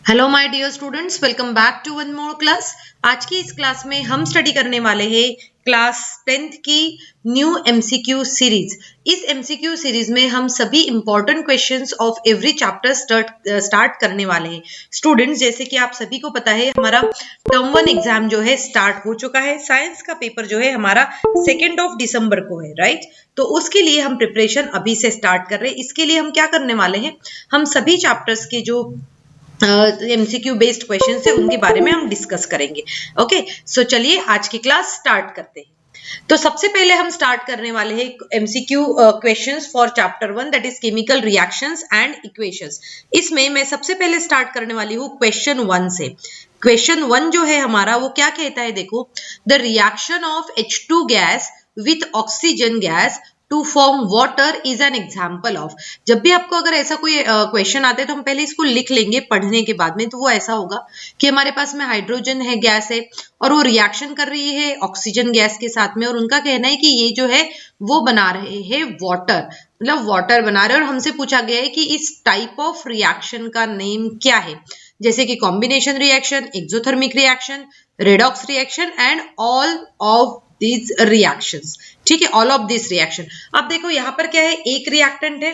Hello my dear students, welcome back to one more class. आज की इस class में हम स्टडी करने वाले हैं क्लास 10th की न्यू एमसीक्यू सीरीज। इस एमसीक्यू सीरीज में हम सभी important questions of every chapter start करने वाले हैं। स्टूडेंट्स, जैसे कि आप सभी को पता है, हमारा टर्म 1 एग्जाम जो है स्टार्ट हो चुका है। साइंस का पेपर जो है हमारा 2 दिसंबर को है, राइट। तो उसके लिए हम प्रिपरेशन अभी से स्टार्ट कर रहे हैं। इसके लिए हम क्या करने वाले हैं, हम सभी चैप्टर्स के जो एमसीक्यू बेस्ड क्वेश्चन है उनके बारे में हम डिस्कस करेंगे। ओके, सो चलिए आज की क्लास स्टार्ट करते हैं। तो सबसे पहले हम स्टार्ट करने वाले हैं MCQ questions for chapter 1, that is chemical reactions and equations. इसमें मैं सबसे पहले स्टार्ट करने वाली हूँ क्वेश्चन 1 से। क्वेश्चन 1 जो है हमारा, वो क्या कहता है, देखो, the reaction of H2 gas with oxygen gas to form water is an example of. जब भी आपको अगर ऐसा कोई क्वेश्चन आता है तो हम पहले इसको लिख लेंगे पढ़ने के बाद में। तो वो ऐसा होगा कि हमारे पास में हाइड्रोजन है, गैस है, और वो रिएक्शन कर रही है ऑक्सीजन गैस के साथ में, और उनका कहना है कि ये जो है वो बना रहे हैं वाटर, मतलब वाटर बना रहे हैं। और हमसे पूछा गया है कि इस टाइप ऑफ रिएक्शन का नेम क्या है, जैसे कि combination reaction, exothermic reaction, redox reaction and all of these reactions। ठीक है, ऑल ऑफ दिस रिएक्शन। अब देखो यहाँ पर क्या है, एक रिएक्टेंट है,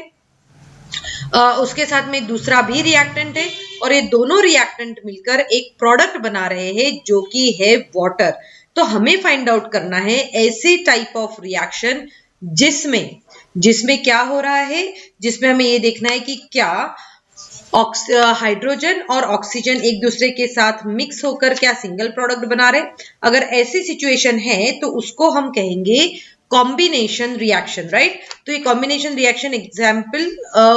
उसके साथ में दूसरा भी रिएक्टेंट है, और ये दोनों रिएक्टेंट मिलकर एक प्रोडक्ट बना रहे हैं जो कि है वाटर। तो हमें फाइंड आउट करना है ऐसे टाइप ऑफ रिएक्शन जिसमें जिसमें क्या हो रहा है, जिसमें हमें ये देखना है कि क्या हाइड्रोजन और ऑक्सीजन एक दूसरे के साथ मिक्स होकर क्या सिंगल प्रोडक्ट बना रहे। अगर ऐसी सिचुएशन है तो उसको हम कहेंगे कॉम्बिनेशन रिएक्शन, राइट। तो ये कॉम्बिनेशन रिएक्शन एग्जाम्पल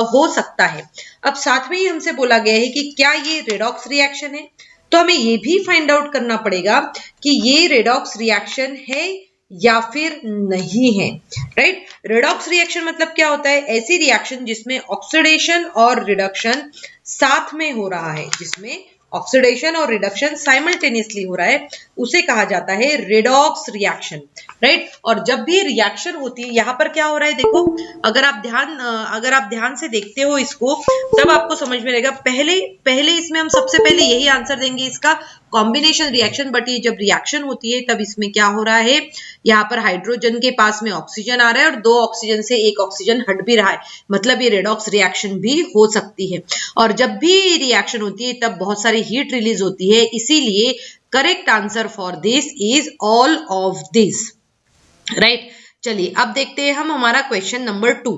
हो सकता है। अब साथ में ही हमसे बोला गया है कि क्या ये रेडॉक्स रिएक्शन है, तो हमें ये भी फाइंड आउट करना पड़ेगा कि ये रेडॉक्स रिएक्शन है या फिर नहीं है, राइट। रेडॉक्स रिएक्शन मतलब क्या होता है, ऐसी रिएक्शन जिसमें ऑक्सीडेशन और रिडक्शन साथ में हो रहा है, जिसमें ऑक्सीडेशन और रिडक्शन साइमल्टेनियसली हो रहा है, उसे कहा जाता है रेडॉक्स रिएक्शन, राइट। और जब भी रिएक्शन होती है, यहाँ पर क्या हो रहा है, देखो, अगर आप ध्यान से देखते हो इसको, तब आपको समझ में आएगा। पहले इसमें हम सबसे पहले यही आंसर देंगे इसका, कॉम्बिनेशन रिएक्शन। बट ये जब रिएक्शन होती है तब इसमें क्या हो रहा है, यहाँ पर हाइड्रोजन के पास में ऑक्सीजन आ रहा है और 2 ऑक्सीजन से 1 ऑक्सीजन हट भी रहा है, मतलब ये रेडॉक्स रिएक्शन भी हो सकती है। और जब भी रिएक्शन होती है तब बहुत सारी हीट रिलीज होती है, इसीलिए correct answer for this is all of this, right. चलिए अब देखते हैं हम हमारा क्वेश्चन नंबर 2।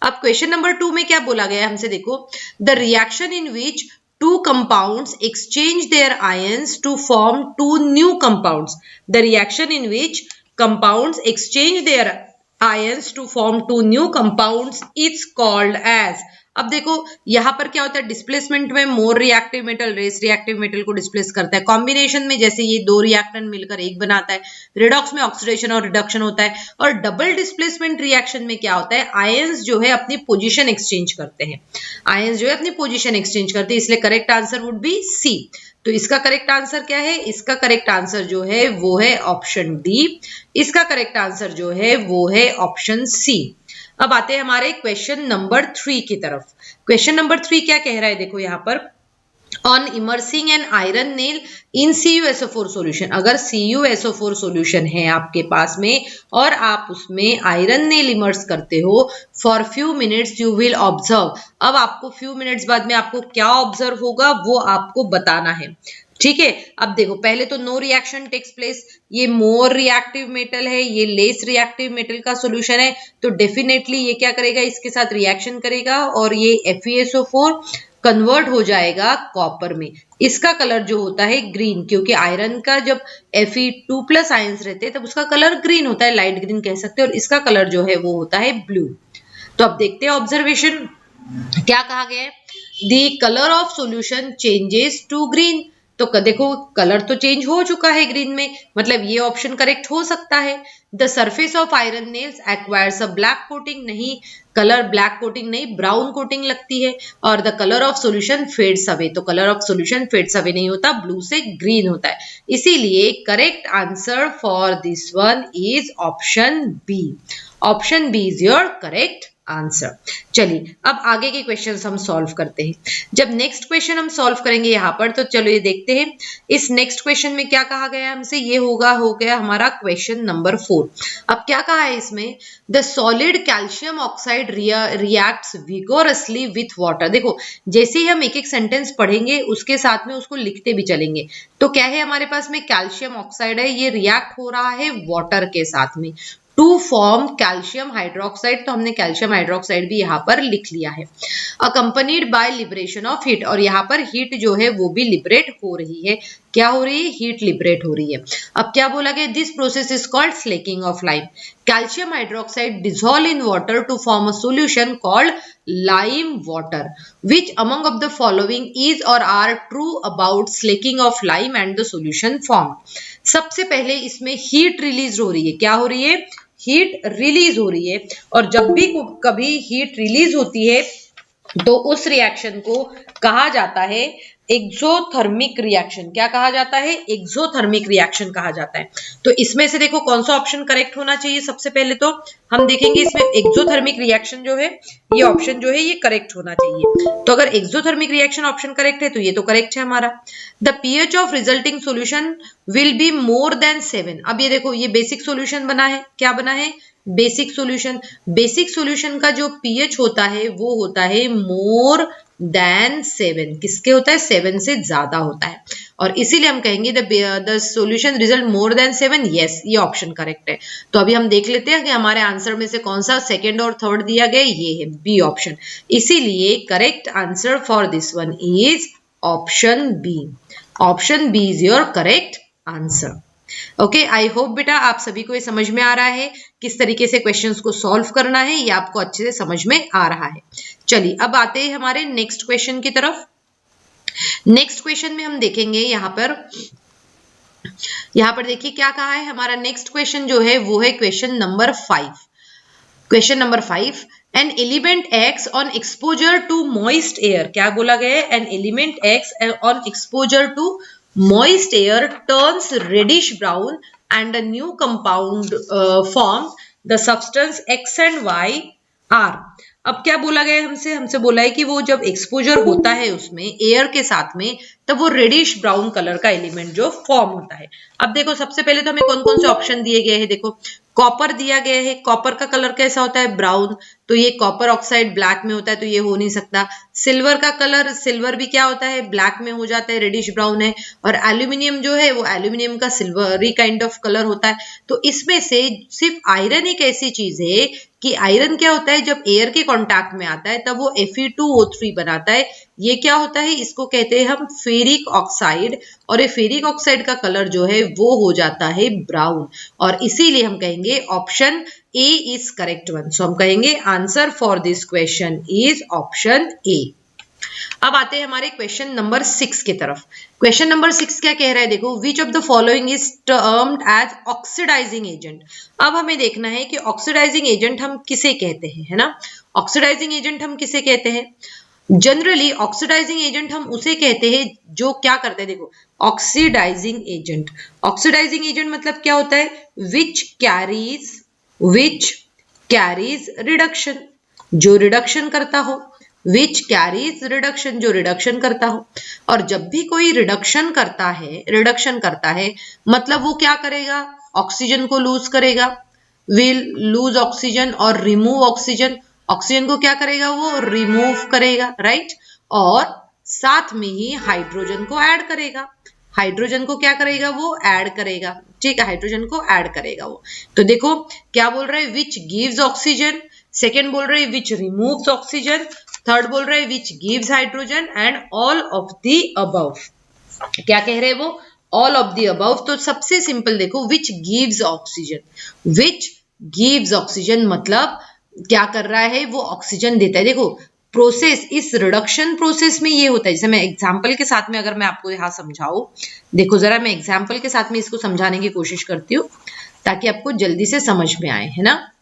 अब क्वेश्चन नंबर 2 में क्या बोला गया है हमसे, देखो, the reaction in which two compounds exchange their ions to form 2 new compounds, the reaction in which compounds exchange their ions to form 2 new compounds is called as। अब देखो यहाँ पर क्या होता है, डिस्प्लेसमेंट में more reactive metal less reactive metal को displace करता है। कॉम्बिनेशन में जैसे ये 2 रिएक्टेंट मिलकर एक बनाता है। रिडॉक्स में ऑक्सीडेशन और रिडक्शन होता है। और डबल डिस्प्लेसमेंट रिएक्शन में क्या होता है, आयंस जो है अपनी पोजीशन एक्सचेंज करते हैं, आयंस जो है अपनी पोजीशन एक्सचेंज करते हैं, इसलिए correct answer would be C. तो इसका करेक्ट आंसर क्या है, इसका करेक्ट आंसर जो है वो है ऑप्शन डी। इसका करेक्ट आंसर जो है वो है ऑप्शन सी। अब आते हैं हमारे क्वेश्चन नंबर 3 की तरफ। क्वेश्चन नंबर 3 क्या कह रहा है, देखो यहाँ पर, on immersing an iron nail in CuSO4 solution. अगर CuSO4 सॉल्यूशन है आपके पास में और आप उसमें आयरन नेल इमर्स करते हो for few minutes, you will observe. अब आपको फ्यू मिनट्स बाद में आपको क्या ऑब्जर्व होगा वो आपको बताना है, ठीक है। अब देखो, पहले तो नो रिएक्शन टेक्स प्लेस, ये मोर रिएक्टिव मेटल है, ये लेस रिएक्टिव मेटल का सॉल्यूशन है, तो डेफिनेटली ये क्या करेगा, इसके साथ रिएक्शन करेगा और ये FeSO4 कन्वर्ट हो जाएगा कॉपर में। इसका कलर जो होता है ग्रीन, क्योंकि आयरन का जब Fe2+ आयंस रहते हैं तब उसका कलर ग्रीन होता है, लाइट ग्रीन कह सकते हैं, और इसका कलर जो है वो होता है ब्लू। तो अब देखते हैं ऑब्जर्वेशन क्या कहा गया है, the colour of solution changes to green. तो देखो कलर तो चेंज हो चुका है ग्रीन में, मतलब ये ऑप्शन करेक्ट हो सकता है। The surface of iron nails acquires a black coating, नहीं, कलर ब्लैक कोटिंग नहीं, ब्राउन कोटिंग लगती है। और the colour of solution fades away, तो colour of solution fades away नहीं होता, ब्लू से ग्रीन होता है। इसीलिए correct answer for this one is option B. Option B is your correct answer. चलिए अब आगे के क्वेश्चंस हम सॉल्व करते हैं। जब नेक्स्ट क्वेश्चन हम सॉल्व करेंगे यहाँ पर, तो चलो ये देखते हैं इस नेक्स्ट क्वेश्चन में क्या कहा गया हमसे। ये हो गया हमारा क्वेश्चन नंबर 4। अब क्या कहा है इसमें, the solid calcium oxide reacts vigorously with water. देखो जैसे ही हम एक एक सेंटेंस पढ़ेंगे उसके साथ में उसको लिखते भी चलेंगे। तो क्या है हमारे पास में, कैल्शियम ऑक्साइड है, ये रिएक्ट हो रहा है वाटर के साथ में टू फॉर्म कैल्शियम हाइड्रोक्साइड। तो हमने कैल्शियम हाइड्रोक्साइड भी यहाँ पर लिख लिया है। Accompanied by liberation of heat, और यहाँ पर हीट जो है वो भी लिबरेट हो रही है। क्या हो रही है, हीट लिबरेट हो रही है। अब क्या बोला गया, this process is called slaking of lime. Calcium hydroxide dissolve in water to form a solution called lime water. Which among of the following is or are true about slaking of lime and the solution form. सबसे पहले इसमें heat release हो रही है। क्या हो रही है, हीट रिलीज हो रही है। और जब भी कभी हीट रिलीज होती है तो उस रिएक्शन को कहा जाता है एक्सोथर्मिक रिएक्शन। क्या कहा जाता है, एक्सोथर्मिक रिएक्शन कहा जाता है। तो इसमें से देखो कौन सा ऑप्शन करेक्ट होना चाहिए। सबसे पहले तो हम देखेंगे इसमें एक्सोथर्मिक रिएक्शन जो है, ये ऑप्शन जो है ये करेक्ट होना चाहिए। तो अगर एक्सोथर्मिक रिएक्शन ऑप्शन करेक्ट है तो ये तो करेक्ट है हमारा। The pH of resulting solution will be more than 7। अब ये देखो ये बेसिक सॉल्यूशन बना है। क्या बना है, बेसिक सॉल्यूशन। बेसिक सॉल्यूशन का जो पीएच होता है वो होता है मोर देन 7। किसके होता है, 7 से ज्यादा होता है। और इसीलिए हम कहेंगे the solution result more than 7। Yes, ये ऑप्शन करेक्ट है। तो अभी हम देख लेते हैं कि हमारे आंसर में से कौन सा सेकंड और थर्ड दिया गया, ये है बी ऑप्शन। इसीलिए correct answer for this one is option B. Option B is your correct answer. Okay, I hope बेटा आप सभी को ये समझ में आ रहा है किस तरीके से क्वेश्चंस को सॉल्व करना है, ये आपको अच्छे से समझ में आ रहा है। चलिए अब आते हैं हमारे नेक्स्ट क्वेश्चन की तरफ। नेक्स्ट क्वेश्चन में हम देखेंगे यहाँ पर देखिए क्या कहा है। हमारा नेक्स्ट क्वेश्चन जो है वो है question number 5। Question number 5, an element X on exposure to moist air. क्या बोला गया है, an element X on exposure to moist air turns reddish brown and a new compound formed. The substance X and Y are. अब क्या बोला गया है हमसे बोला है कि वो जब एक्सपोजर होता है उसमें एयर के साथ में, तब वो रेडिश ब्राउन कलर का एलिमेंट जो फॉर्म होता है। अब देखो सबसे पहले तो हमें कौन कौन से ऑप्शन दिए गए हैं। देखो कॉपर दिया गया है। कॉपर का कलर कैसा होता है, ब्राउन। तो ये कॉपर ऑक्साइड ब्लैक में होता है, तो ये हो नहीं सकता। सिल्वर का कलर, सिल्वर भी क्या होता है, ब्लैक में हो जाता है, रेडिश ब्राउन है। और एल्यूमिनियम जो है वो एल्यूमिनियम का सिल्वरी काइंड ऑफ कलर होता है। तो इसमें से सिर्फ आयरन एक ऐसी चीज है कि आयरन क्या होता है, जब एयर के कांटेक्ट में आता है तब वो Fe2O3 बनाता है। ये क्या होता है, इसको कहते हैं हम फेरिक ऑक्साइड। और ये फेरिक ऑक्साइड का कलर जो है वो हो जाता है ब्राउन। और इसीलिए हम कहेंगे option A is correct one. So हम कहेंगे answer for this question is option A. अब आते हैं हमारे क्वेश्चन नंबर 6 की तरफ। क्वेश्चन नंबर 6 क्या कह रहा है, देखो which of the following is termed as oxidizing agent. अब हमें देखना है कि ऑक्सीडाइजिंग एजेंट हम किसे कहते हैं, है ना। ऑक्सीडाइजिंग एजेंट हम किसे कहते हैं, जनरली ऑक्सीडाइजिंग एजेंट हम उसे कहते हैं जो क्या करते हैं। देखो ऑक्सीडाइजिंग एजेंट, ऑक्सीडाइजिंग एजेंट मतलब क्या होता है, विच कैरीज रिडक्शन, जो रिडक्शन करता हो। विच कैरीज रिडक्शन, जो रिडक्शन करता हो। और जब भी कोई रिडक्शन करता है मतलब वो क्या करेगा, ऑक्सीजन को लूज करेगा। विल लूज ऑक्सीजन और रिमूव ऑक्सीजन। ऑक्सीजन को क्या करेगा, वो रिमूव करेगा, राइट। और साथ में ही हाइड्रोजन को ऐड करेगा। हाइड्रोजन को क्या करेगा, वो ऐड करेगा, ठीक है, हाइड्रोजन को ऐड करेगा वो। तो देखो क्या बोल रहे हैं, विच गिव्स ऑक्सीजन। सेकेंड बोल रहे हैं विच रिमूव्स ऑक्सीजन। थर्ड बोल रहे हैं which gives hydrogen and all of the above. क्या कह रहे हैं वो, ऑल ऑफ द अबव। तो सबसे सिंपल देखो which gives oxygen. Which gives oxygen मतलब क्या कर रहा है, वो ऑक्सीजन देता है। देखो प्रोसेस, इस रिडक्शन प्रोसेस में ये होता है, जैसे मैं एग्जांपल के साथ में अगर मैं आपको यहाँ समझाऊं, देखो जरा मैं एग्जांपल के साथ में इसको समझाने की कोशिश करती हूँ ताकि आपको जल्दी से समझ में आए, है ना।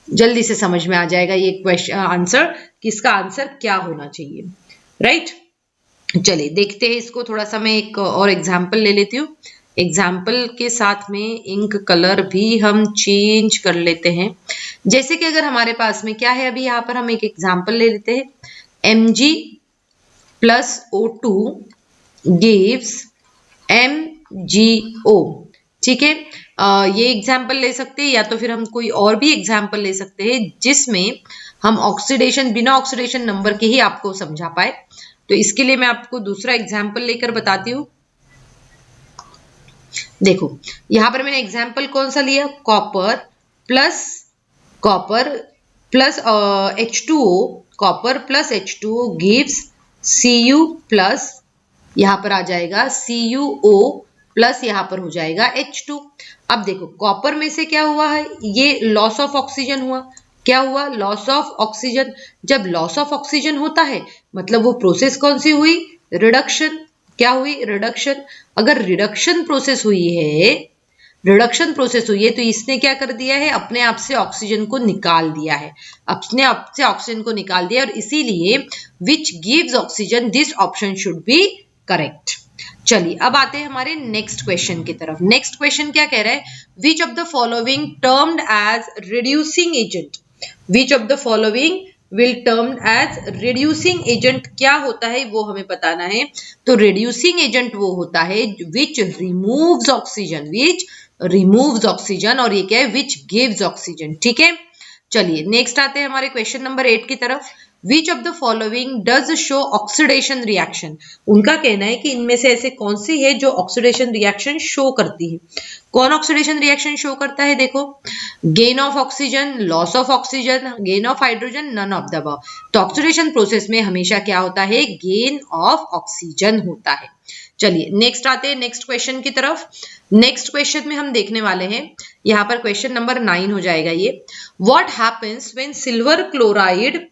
जल्दी से समझ में आ जाएगा ये क्वेश्चन आंसर, किसका आंसर क्या होना चाहिए, राइट। चलिए देखते हैं इसको, थोड़ा सा मैं एक और एग्जाम्पल ले लेती हूँ। एग्जाम्पल के साथ में इंक कलर भी हम चेंज कर लेते हैं। जैसे कि अगर हमारे पास में क्या है, अभी यहाँ पर हम एक एग्जाम्पल ले लेते हैं, Mg plus O2 gives MgO। ठीक है, ये एग्जाम्पल ले सकते हैं, या तो फिर हम कोई और भी एग्जाम्पल ले सकते हैं जिसमें हम ऑक्सीडेशन, बिना ऑक्सीडेशन नंबर के ही आपको समझा पाए। तो इसके लिए मैं आपको दूसरा एग्जाम्पल लेकर बताती हूँ। देखो यहां पर मैंने एग्जाम्पल कौन सा लिया, copper plus H2O, copper plus H2O gives Cu plus, यहां पर आ जाएगा CuO प्लस, यहां पर हो जाएगा H2। अब देखो कॉपर में से क्या हुआ है, ये लॉस ऑफ ऑक्सीजन हुआ। क्या हुआ, लॉस ऑफ ऑक्सीजन। जब लॉस ऑफ ऑक्सीजन होता है मतलब वो प्रोसेस कौन सी हुई, रिडक्शन। क्या हुई, रिडक्शन। अगर रिडक्शन प्रोसेस हुई है, रिडक्शन प्रोसेस हुई है तो इसने क्या कर दिया है, अपने आप से ऑक्सीजन को निकाल दिया है, अपने आप से ऑक्सीजन को निकाल दिया, और इसीलिए which gives oxygen, this option should be correct. चलिए अब आते हैं हमारे नेक्स्ट क्वेश्चन की तरफ। नेक्स्ट क्वेश्चन क्या कह रहा है, which of the following termed as reducing agent, which of the following will termed as reducing agent, क्या होता है वो हमें बताना है। तो रिड्यूसिंग एजेंट वो होता है विच रिमूव्स ऑक्सीजन, विच रिमूव्स ऑक्सीजन, और ये क्या है, विच गिव्स ऑक्सीजन। ठीक है, चलिए नेक्स्ट आते हैं हमारे क्वेश्चन नंबर 8 की तरफ। विच of the following does show oxidation reaction, उनका कहना है कि इनमें से ऐसे कौन सी है जो ऑक्सीडेशन रिएक्शन शो करती है। कौन ऑक्सीडेशन रिएक्शन शो करता है, देखो gain of oxygen, loss of oxygen, gain of hydrogen, none of the above. तो ऑक्सीडेशन प्रोसेस में हमेशा क्या होता है, गेन ऑफ ऑक्सीजन होता है। चलिए नेक्स्ट आते हैं नेक्स्ट क्वेश्चन की तरफ। नेक्स्ट क्वेश्चन में हम देखने वाले हैं, यहाँ पर क्वेश्चन नंबर 9 हो जाएगा ये। What happens when silver chloride,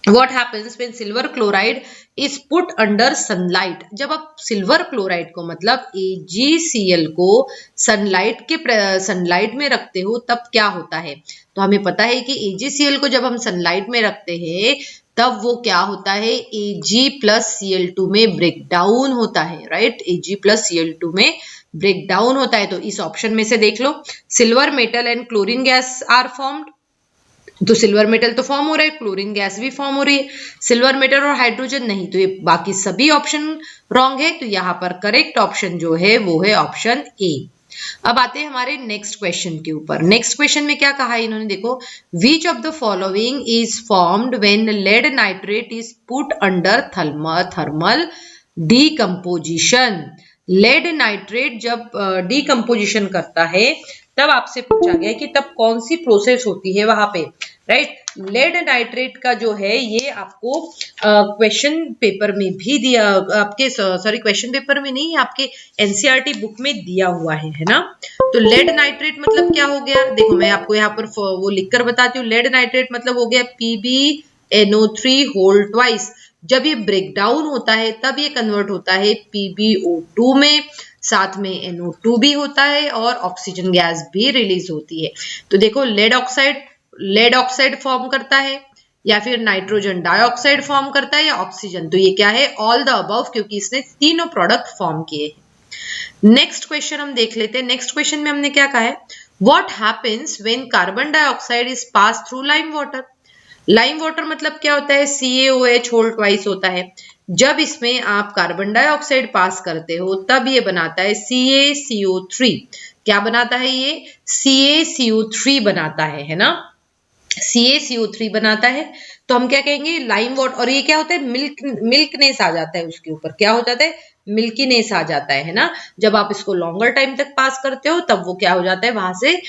What happens when silver chloride is put under sunlight? जब आप सिल्वर क्लोराइड को मतलब AgCl को सनलाइट में रखते हो तब क्या होता है। तो हमें पता है कि AgCl को जब हम सनलाइट में रखते हैं तब वो क्या होता है, Ag प्लस Cl2 में ब्रेक डाउन होता है, राइट, Ag प्लस Cl2 में ब्रेक डाउन होता है। तो इस ऑप्शन में से देख लो, silver metal and chlorine gas are formed, तो सिल्वर मेटल तो फॉर्म हो रहा है, क्लोरीन गैस भी फॉर्म हो रही है, सिल्वर मेटल और हाइड्रोजन नहीं, तो ये बाकी सभी ऑप्शन रॉन्ग है। तो यहाँ पर करेक्ट ऑप्शन जो है वो है ऑप्शन ए। अब आते हैं हमारे नेक्स्ट क्वेश्चन के ऊपर। नेक्स्ट क्वेश्चन में क्या कहा है इन्होंने, देखो which of the following is formed when lead nitrate is put under thermal decomposition. Lead nitrate जब डीकम्पोजिशन करता है तब आपसे पूछा गया कि तब कौन सी प्रोसेस होती है वहां पे, राइट। लेड नाइट्रेट का जो है ये आपको क्वेश्चन पेपर में भी दिया, आपके सॉरी क्वेश्चन पेपर में नहीं, आपके एनसीईआरटी बुक में दिया हुआ है ना। तो लेड नाइट्रेट मतलब क्या हो गया, देखो मैं आपको यहाँ पर वो लिखकर बताती हूँ। लेड नाइट्रेट मतलब हो गया PbNO3 होल ट्वाइस। जब ये ब्रेक डाउन होता है तब ये कन्वर्ट होता है PbO2 में, साथ में NO2 भी होता है और ऑक्सीजन गैस भी रिलीज होती है। तो देखो लेड ऑक्साइड फॉर्म करता है, या फिर नाइट्रोजन डाइऑक्साइड फॉर्म करता है, या ऑक्सीजन। तो ये क्या है, ऑल द अबव, क्योंकि इसने तीनों प्रोडक्ट फॉर्म किए हैं। नेक्स्ट क्वेश्चन हम देख लेते हैं। नेक्स्ट क्वेश्चन में हमने क्या कहा है, what happens when carbon dioxide is pass through lime water. Lime water मतलब क्या होता है, CaOH होल ट्वाइस होता है। जब इसमें आप कार्बन डाइऑक्साइड पास करते हो तब ये बनाता है CaCO3। क्या बनाता है ये, CaCO3 बनाता है ना, CaCO3 बनाता है। तो हम क्या कहेंगे, लाइम वाटर, और ये क्या होता है, मिल्कनेस आ जाता है उसके ऊपर, क्या हो जाता है, मिल्कीनेस आ जाता है ना। जब आप इसको लॉन्गर टाइम तक पास करते हो तब वो क्या हो जाता है, वहां से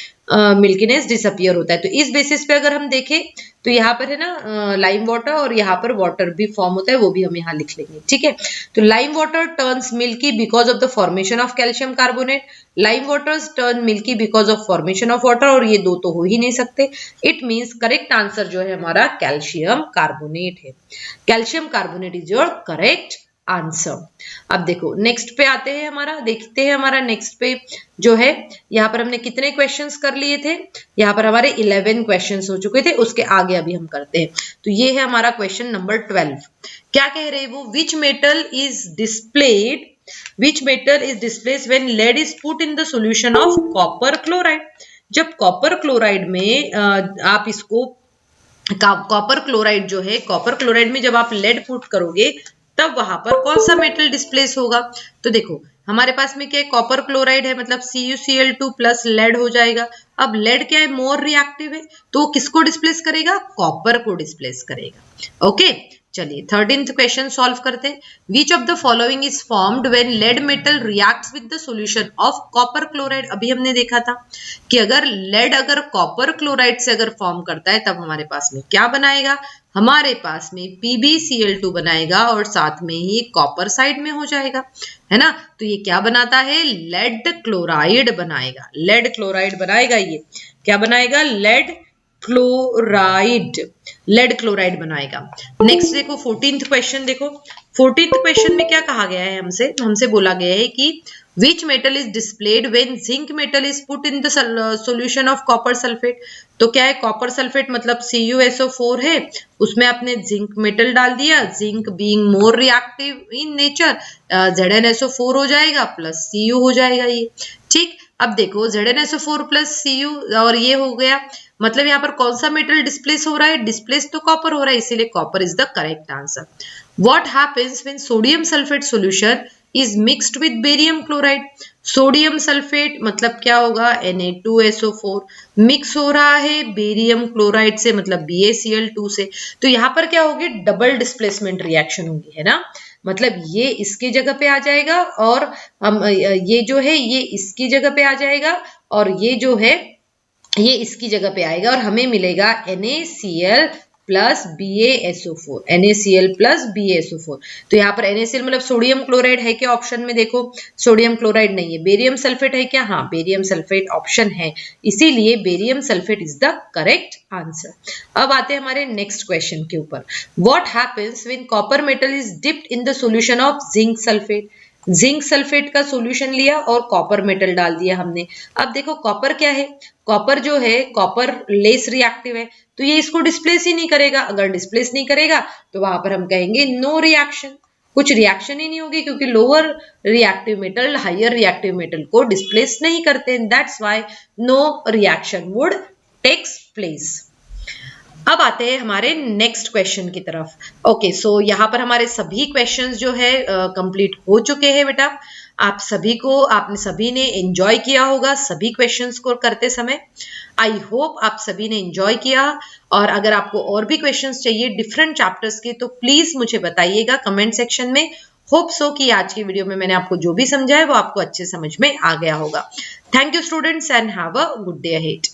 मिल्कीनेस डिसअपियर होता है। तो इस बेसिस पे अगर हम देखें तो यहाँ पर है ना लाइम वाटर, और यहाँ पर वाटर भी फॉर्म होता है, वो भी हम यहाँ लिख लेंगे, ठीक है। तो lime water turns milky because of the formation of calcium carbonate. Lime waters turn milky because of formation of water, और ये दो तो हो ही नहीं सकते। इट मीन्स करेक्ट आंसर जो है हमारा कैल्शियम कार्बोनेट है। Calcium carbonate is your correct answer. अब देखो नेक्स्ट पे आते हैं, हमारा देखते हैं हमारा नेक्स्ट पे जो है, यहाँ पर हमने कितने क्वेश्चंस कर लिए थे, यहाँ पर हमारे 11 क्वेश्चंस हो चुके थे। उसके आगे अभी हम करते हैं। तो ये है हमारा क्वेश्चन नंबर 12। क्या कह रहे हैं वो, which metal is displayed, which metal is displaced when lead is put in the solution of copper chloride। जब कॉपर क्लोराइड में आप इसको कॉपर क्लोराइड जो है, कॉपर क्लोराइड में जब आप लेड पुट करोगे तब वहां पर कौन सा मेटल डिस्प्लेस होगा? तो देखो हमारे पास में क्या है, कॉपर क्लोराइड है मतलब CuCl2 प्लस लेड हो जाएगा। अब लेड क्या है, मोर रिएक्टिव है, तो किसको डिस्प्लेस करेगा? कॉपर को डिस्प्लेस करेगा। ओके चलिए 13th क्वेश्चन सॉल्व करते हैं। Which of the following is formed when lead metal reacts with the solution of copper chloride. अभी हमने देखा था कि अगर लेड अगर कॉपर क्लोराइड से अगर फॉर्म करता है तब हमारे पास में क्या बनाएगा? हमारे पास में PbCl2 बनाएगा और साथ में ही कॉपर साइड में हो जाएगा, है ना। तो ये क्या बनाता है? लेड क्लोराइड बनाएगा, लेड क्लोराइड बनाएगा। ये क्या बनाएगा? लेड क्लोराइड, लेड क्लोराइड बनाएगा। नेक्स्ट देखो 14th क्वेश्चन देखो। 14th क्वेश्चन में क्या कहा गया है? हमसे बोला गया है कि which metal is displayed when zinc metal is put in the solution of copper sulfate। तो क्या है? कॉपर सल्फेट मतलब CuSO4 है, उसमें आपने जिंक मेटल डाल दिया, zinc being more reactive in nature, ZnSO4 हो जाएगा प्लस Cu हो जाएगा ये, ठीक। अब देखो ZnSO4 प्लस Cu और ये हो गया, मतलब यहाँ पर कौन सा मेटल डिस्प्लेस हो रहा है? डिस्प्लेस तो कॉपर हो रहा है, इसीलिए copper is the correct answer. What happens when sodium sulphate solution is mixed with barium chloride. Sodium sulphate मतलब क्या होगा? Na2SO4 मिक्स हो रहा है बेरियम क्लोराइड से मतलब BaCl2 से, तो यहाँ पर क्या होगी? डबल डिस्प्लेसमेंट रिएक्शन होगी, है ना। मतलब ये इसकी जगह पे आ जाएगा और हम ये जो है ये इसकी जगह पे आ जाएगा और ये जो है ये इसकी जगह पे आएगा और हमें मिलेगा NaCl plus BaSO4, NaCl plus BaSO4। तो यहाँ पर NaCl मतलब सोडियम क्लोराइड है क्या ऑप्शन में? देखो सोडियम क्लोराइड नहीं है। बेरियम सल्फेट है क्या? हाँ बेरियम सल्फेट ऑप्शन है, इसीलिए barium sulphate is the correct answer. अब आते हैं हमारे नेक्स्ट क्वेश्चन के ऊपर। What happens when copper metal is dipped in the solution of zinc sulphate. Zinc sulphate का सॉल्यूशन लिया और कॉपर मेटल डाल दिया हमने। अब देखो कॉपर क्या है? कॉपर जो है कॉपर लेस रिएक्टिव है, तो ये इसको डिस्प्लेस ही नहीं करेगा। अगर डिस्प्लेस नहीं करेगा तो वहां पर हम कहेंगे नो रिएक्शन, कुछ रिएक्शन ही नहीं होगी, क्योंकि lower reactive metal higher reactive metal को डिस्प्लेस नहीं करते। That's why no reaction would takes place. अब आते हैं हमारे नेक्स्ट क्वेश्चन की तरफ। ओके सो यहाँ पर हमारे सभी क्वेश्चंस जो है कंप्लीट हो चुके हैं बेटा। आप सभी को, आपने सभी ने एंजॉय किया होगा सभी क्वेश्चंस को करते समय। आई होप आप सभी ने एंजॉय किया, और अगर आपको और भी क्वेश्चंस चाहिए डिफरेंट चैप्टर्स के तो प्लीज मुझे बताइएगा कमेंट सेक्शन में। होप सो कि आज की वीडियो में मैंने आपको जो भी समझाया वो आपको अच्छे समझ में आ गया होगा। Thank you students and have a good day ahead.